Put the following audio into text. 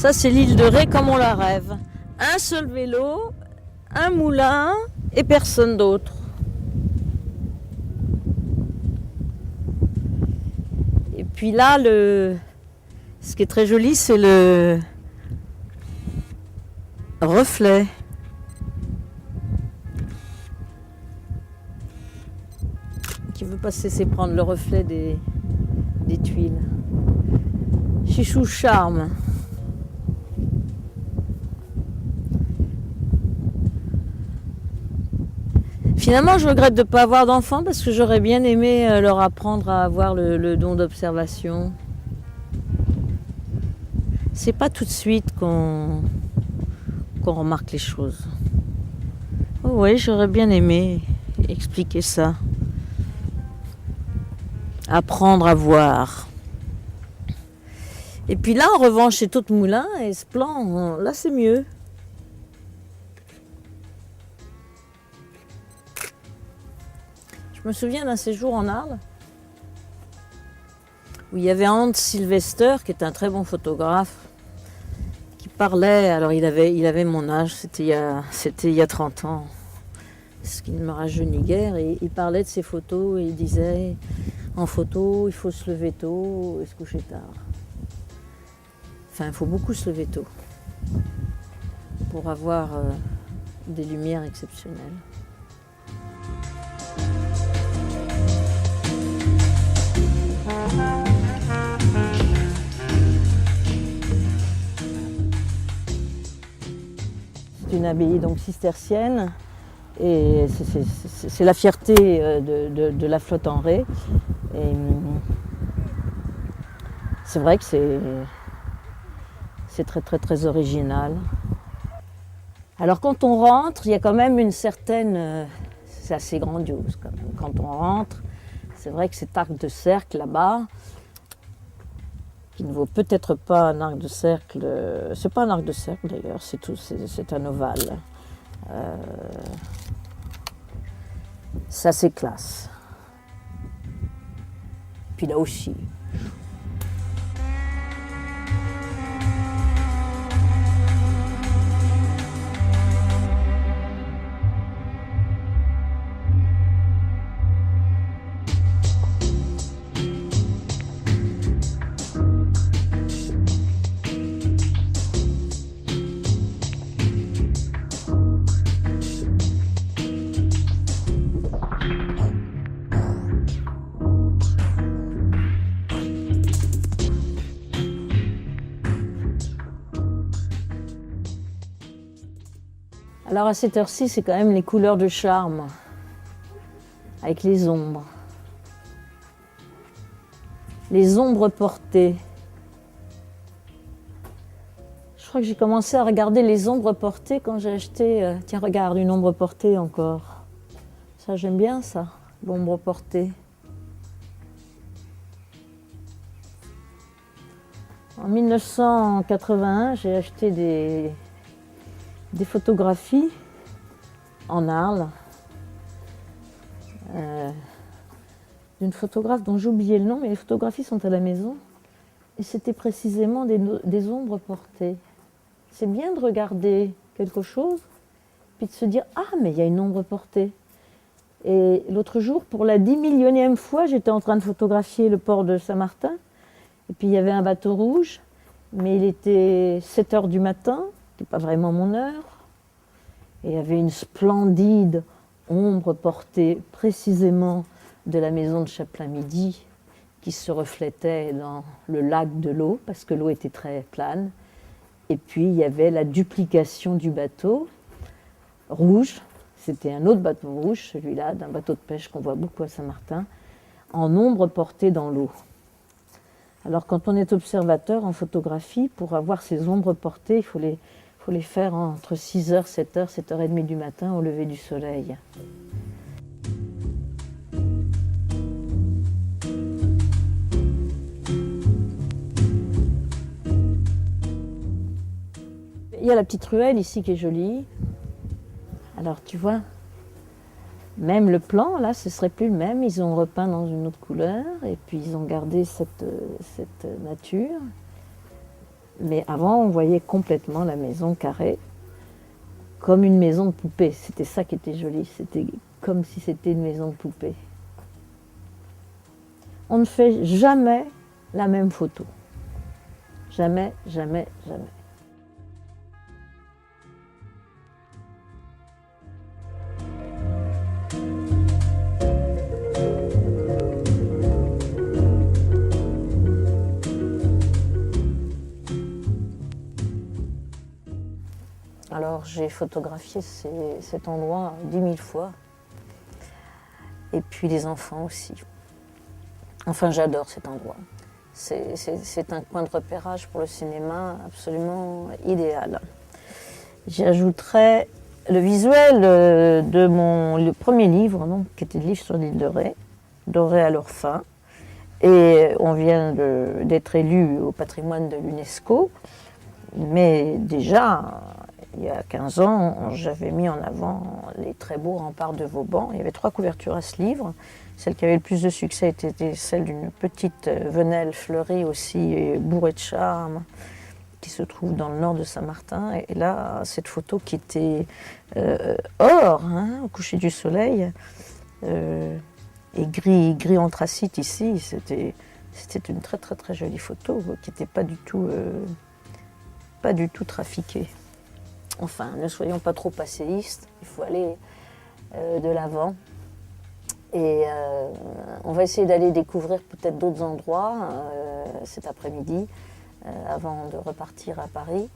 Ça, c'est l'île de Ré comme on la rêve. Un seul vélo, un moulin et personne d'autre. Et puis là, ce qui est très joli, c'est le reflet. Qui veut pas se laisser prendre le reflet des tuiles. Chichou charme. Finalement, je regrette de ne pas avoir d'enfants parce que j'aurais bien aimé leur apprendre à avoir le don d'observation. C'est pas tout de suite qu'on remarque les choses. Oh oui, j'aurais bien aimé expliquer ça. Apprendre à voir. Et puis là, en revanche, chez Tôte Moulin et ce plan, là c'est mieux. Je me souviens d'un séjour en Arles où il y avait Hans Sylvester, qui est un très bon photographe, qui parlait. Alors il avait mon âge, c'était il y a 30 ans, ce qui ne me rajeunit guère. Et il parlait de ses photos et il disait en photo, il faut se lever tôt et se coucher tard. Enfin, il faut beaucoup se lever tôt pour avoir des lumières exceptionnelles. C'est une abbaye donc cistercienne et c'est la fierté de la flotte en Ré. Et c'est vrai que c'est très très très original. Alors quand on rentre, il y a quand même une certaine... c'est assez grandiose quand même. Quand on rentre, c'est vrai que cet arc de cercle là-bas, qui ne vaut peut-être pas un arc de cercle, c'est pas un arc de cercle d'ailleurs, c'est un ovale. Ça c'est classe. Puis là aussi. Alors à cette heure-ci, c'est quand même les couleurs de charme, avec les ombres. Les ombres portées. Je crois que j'ai commencé à regarder les ombres portées quand j'ai acheté... tiens, regarde, une ombre portée encore. Ça, j'aime bien ça, l'ombre portée. En 1981, j'ai acheté des photographies en Arles d'une photographe dont j'ai oublié le nom, mais les photographies sont à la maison. Et c'était précisément des ombres portées. C'est bien de regarder quelque chose, puis de se dire « Ah, mais il y a une ombre portée ». Et l'autre jour, pour la 10 millionième fois, j'étais en train de photographier le port de Saint-Martin. Et puis il y avait un bateau rouge, mais il était 7 heures du matin. C'était pas vraiment mon heure. Et il y avait une splendide ombre portée précisément de la maison de Chaplain-Midi qui se reflétait dans le lac de l'eau parce que l'eau était très plane. Et puis il y avait la duplication du bateau rouge. C'était un autre bateau rouge, celui-là, d'un bateau de pêche qu'on voit beaucoup à Saint-Martin, en ombre portée dans l'eau. Alors quand on est observateur en photographie, pour avoir ces ombres portées, il faut les faire entre 6h, 7h, 7h30 du matin au lever du soleil. Il y a la petite ruelle ici qui est jolie. Alors tu vois, même le plan, là, ce serait plus le même. Ils ont repeint dans une autre couleur et puis ils ont gardé cette nature. Mais avant, on voyait complètement la maison carrée, comme une maison de poupée. C'était ça qui était joli. C'était comme si c'était une maison de poupée. On ne fait jamais la même photo. Jamais, jamais, jamais. Alors j'ai photographié cet endroit 10 000 fois. Et puis les enfants aussi. Enfin, j'adore cet endroit. C'est un coin de repérage pour le cinéma absolument idéal. J'y ajouterai le visuel de le premier livre, donc, qui était le livre sur l'île de Ré, Doré à leur fin. Et on vient d'être élu au patrimoine de l'UNESCO. Mais déjà, il y a 15 ans, j'avais mis en avant les très beaux remparts de Vauban. Il y avait 3 couvertures à ce livre. Celle qui avait le plus de succès était celle d'une petite venelle fleurie aussi et bourrée de charme, qui se trouve dans le nord de Saint-Martin. Et là, cette photo qui était or, au coucher du soleil, et gris anthracite ici, c'était une très très très jolie photo qui n'était pas du tout trafiquée. Enfin, ne soyons pas trop passéistes, il faut aller de l'avant. Et on va essayer d'aller découvrir peut-être d'autres endroits cet après-midi, avant de repartir à Paris.